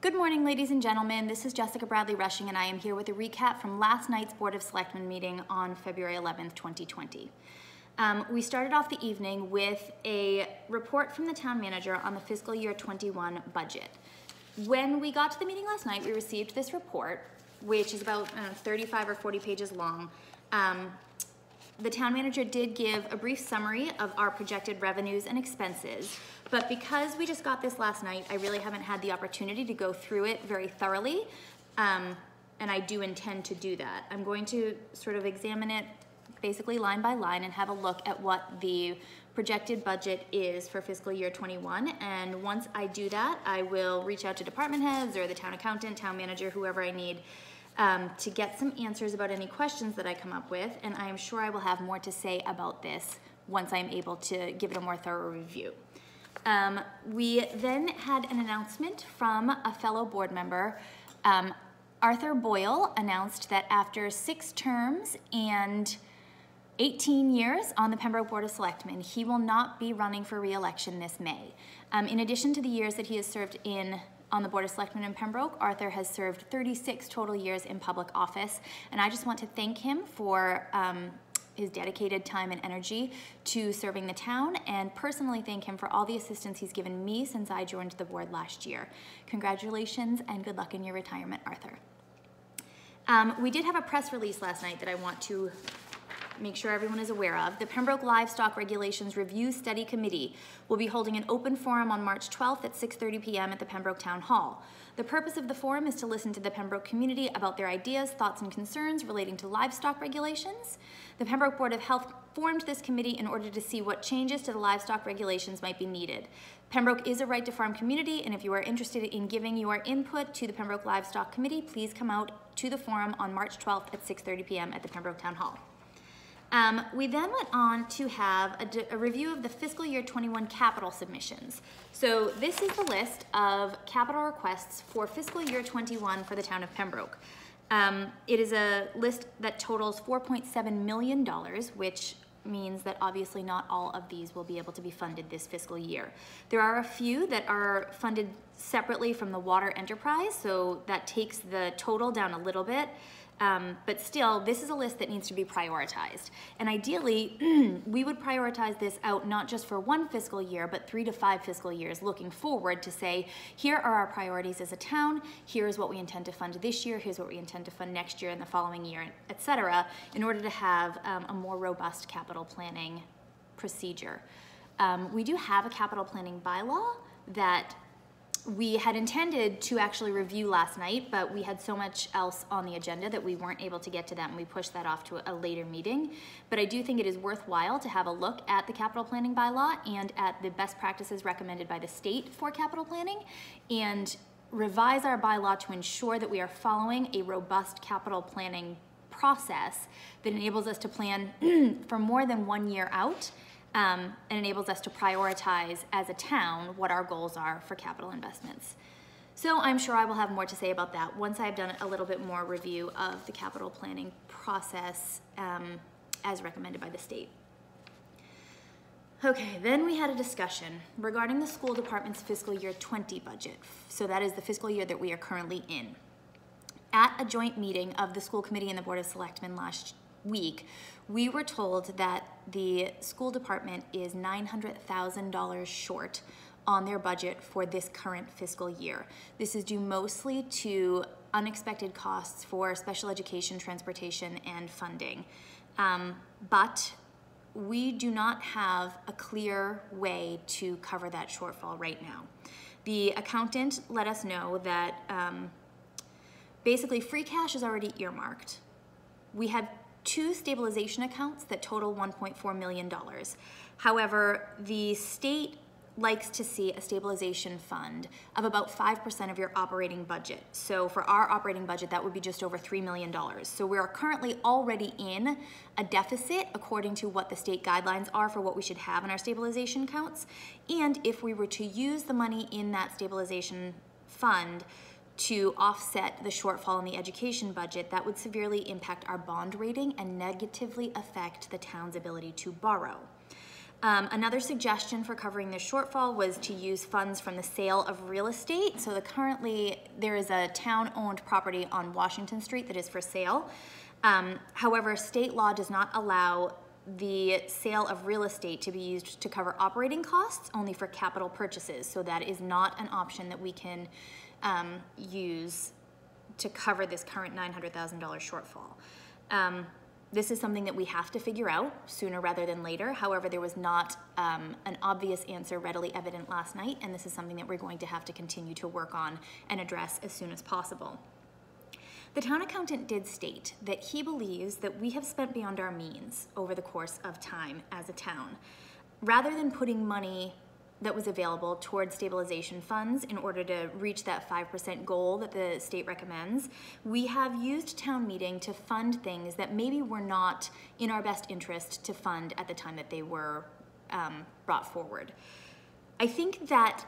Good morning, ladies and gentlemen. This is Jessica Bradley Rushing, and I am here with a recap from last night's Board of Selectmen meeting on February 11th, 2020. We started off the evening with a report from the town manager on the fiscal year 21 budget. When we got to the meeting last night, we received this report, which is about 35 or 40 pages long. The town manager did give a brief summary of our projected revenues and expenses, but because we just got this last night, I really haven't had the opportunity to go through it very thoroughly, and I do intend to do that. I'm going to sort of examine it basically line by line and have a look at what the projected budget is for fiscal year 21, and once I do that, I will reach out to department heads or the town accountant, town manager, whoever I need, to get some answers about any questions that I come up with, and I am sure I will have more to say about this once I'm able to give it a more thorough review. We then had an announcement from a fellow board member. Arthur Boyle announced that after 6 terms and 18 years on the Pembroke Board of Selectmen, he will not be running for re-election this May. In addition to the years that he has served on the Board of Selectmen in Pembroke, Arthur has served 36 total years in public office, and I just want to thank him for his dedicated time and energy to serving the town, and personally thank him for all the assistance he's given me since I joined the board last year. Congratulations and good luck in your retirement, Arthur. We did have a press release last night that I want to make sure everyone is aware of. The Pembroke Livestock Regulations Review Study Committee will be holding an open forum on March 12th at 6:30 p.m. at the Pembroke Town Hall. The purpose of the forum is to listen to the Pembroke community about their ideas, thoughts, and concerns relating to livestock regulations. The Pembroke Board of Health formed this committee in order to see what changes to the livestock regulations might be needed. Pembroke is a right to farm community, and if you are interested in giving your input to the Pembroke Livestock Committee, please come out to the forum on March 12th at 6:30 p.m. at the Pembroke Town Hall. We then went on to have a review of the fiscal year 21 capital submissions. So this is the list of capital requests for fiscal year 21 for the town of Pembroke. It is a list that totals $4.7 million, which means that obviously not all of these will be able to be funded this fiscal year. There are a few that are funded separately from the water enterprise, so that takes the total down a little bit. But still, this is a list that needs to be prioritized. And ideally, we would prioritize this out not just for 1 fiscal year, but 3 to 5 fiscal years looking forward to say, here are our priorities as a town, here's what we intend to fund this year, here's what we intend to fund next year and the following year, etc., in order to have a more robust capital planning procedure. We do have a capital planning bylaw that we had intended to actually review last night, but we had so much else on the agenda that we weren't able to get to that, and we pushed that off to a later meeting. But I do think it is worthwhile to have a look at the capital planning bylaw and at the best practices recommended by the state for capital planning, and revise our bylaw to ensure that we are following a robust capital planning process that enables us to plan for more than 1 year out, and enables us to prioritize as a town what our goals are for capital investments. So I'm sure I will have more to say about that once I've done a little bit more review of the capital planning process as recommended by the state. Okay, then we had a discussion regarding the school department's fiscal year 20 budget. So that is the fiscal year that we are currently in. At a joint meeting of the school committee and the Board of Selectmen last week, we were told that the school department is $900,000 short on their budget for this current fiscal year. This is due mostly to unexpected costs for special education, transportation, and funding. But we do not have a clear way to cover that shortfall right now. The accountant let us know that basically free cash is already earmarked. We have 2 stabilization accounts that total $1.4 million. However, the state likes to see a stabilization fund of about 5% of your operating budget. So for our operating budget, that would be just over $3 million. So we are currently already in a deficit according to what the state guidelines are for what we should have in our stabilization accounts. And if we were to use the money in that stabilization fund to offset the shortfall in the education budget, that would severely impact our bond rating and negatively affect the town's ability to borrow. Another suggestion for covering this shortfall was to use funds from the sale of real estate. So currently there is a town-owned property on Washington Street that is for sale. However, state law does not allow the sale of real estate to be used to cover operating costs, only for capital purchases. So that is not an option that we can use to cover this current $900,000 shortfall. This is something that we have to figure out sooner rather than later. However, there was not an obvious answer readily evident last night, and this is something that we're going to have to continue to work on and address as soon as possible. The town accountant did state that he believes that we have spent beyond our means over the course of time as a town. Rather than putting money that was available towards stabilization funds in order to reach that 5% goal that the state recommends, we have used town meeting to fund things that maybe were not in our best interest to fund at the time that they were brought forward. I think that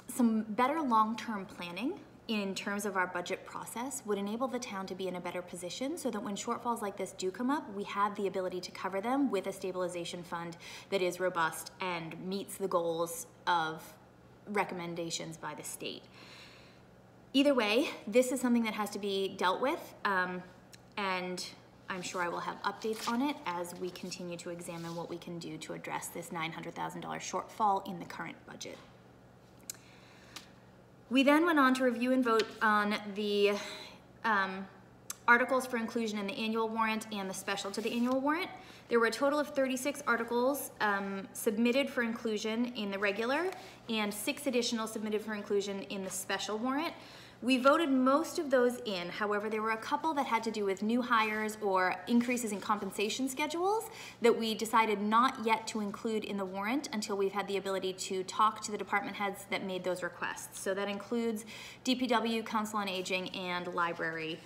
some better long-term planning in terms of our budget process would enable the town to be in a better position so that when shortfalls like this do come up, we have the ability to cover them with a stabilization fund that is robust and meets the goals of recommendations by the state. Either way, this is something that has to be dealt with, and I'm sure I will have updates on it as we continue to examine what we can do to address this $900,000 shortfall in the current budget. We then went on to review and vote on the articles for inclusion in the annual warrant and the special to the annual warrant. There were a total of 36 articles submitted for inclusion in the regular and 6 additional submitted for inclusion in the special warrant. We voted most of those in. However, there were a couple that had to do with new hires or increases in compensation schedules that we decided not yet to include in the warrant until we've had the ability to talk to the department heads that made those requests. So that includes DPW, Council on Aging, and Library.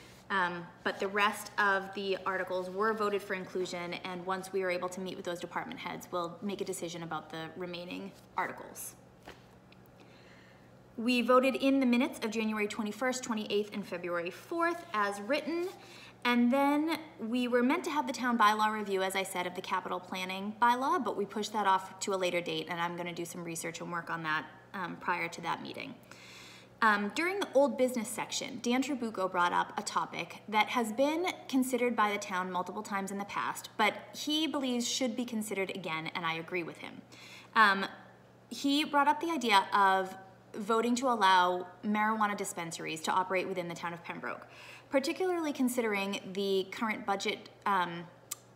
But the rest of the articles were voted for inclusion, and once we are able to meet with those department heads, we'll make a decision about the remaining articles. We voted in the minutes of January 21st, 28th, and February 4th as written. And then we were meant to have the town bylaw review, as I said, of the capital planning bylaw, but we pushed that off to a later date, and I'm gonna do some research and work on that prior to that meeting. During the old business section, Dan Trabucco brought up a topic that has been considered by the town multiple times in the past, but he believes should be considered again, and I agree with him. He brought up the idea of voting to allow marijuana dispensaries to operate within the town of Pembroke, particularly considering the current budget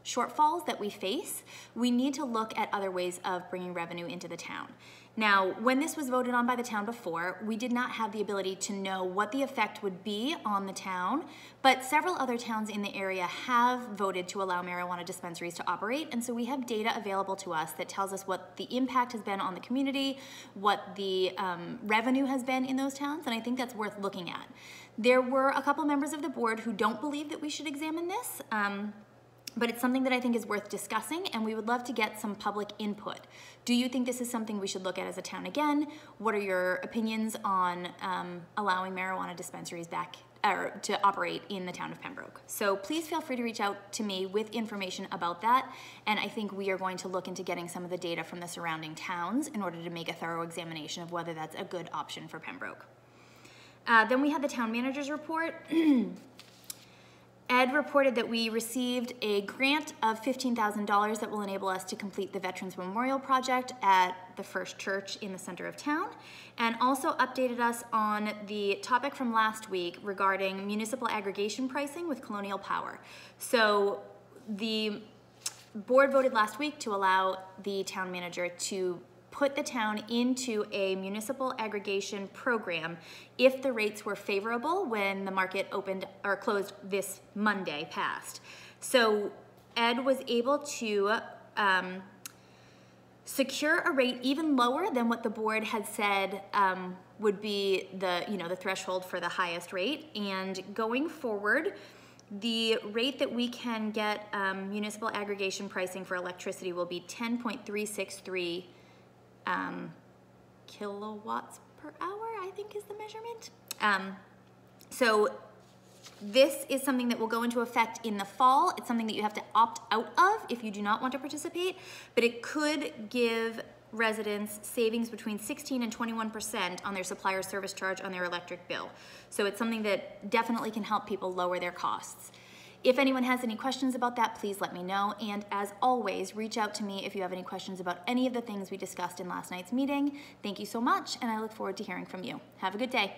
shortfalls that we face. We need to look at other ways of bringing revenue into the town. Now, when this was voted on by the town before, we did not have the ability to know what the effect would be on the town, but several other towns in the area have voted to allow marijuana dispensaries to operate, and so we have data available to us that tells us what the impact has been on the community, what the revenue has been in those towns, and I think that's worth looking at. There were a couple members of the board who don't believe that we should examine this, but it's something that I think is worth discussing, and we would love to get some public input. Do you think this is something we should look at as a town again? What are your opinions on allowing marijuana dispensaries back or to operate in the town of Pembroke? So please feel free to reach out to me with information about that, and I think we are going to look into getting some of the data from the surrounding towns in order to make a thorough examination of whether that's a good option for Pembroke. Then we had the town manager's report. Ed reported that we received a grant of $15,000 that will enable us to complete the Veterans Memorial Project at the First Church in the center of town, and also updated us on the topic from last week regarding municipal aggregation pricing with Colonial Power. So the board voted last week to allow the town manager to put the town into a municipal aggregation program if the rates were favorable when the market opened or closed this Monday past. So Ed was able to secure a rate even lower than what the board had said would be the threshold for the highest rate. And going forward, the rate that we can get municipal aggregation pricing for electricity will be 10.363 kilowatts per hour, I think is the measurement. So This is something that will go into effect in the fall. It's something that you have to opt out of if you do not want to participate, but it could give residents savings between 16 and 21% on their supplier service charge on their electric bill. So it's something that definitely can help people lower their costs. If anyone has any questions about that, please let me know. And as always, reach out to me if you have any questions about any of the things we discussed in last night's meeting. Thank you so much, and I look forward to hearing from you. Have a good day.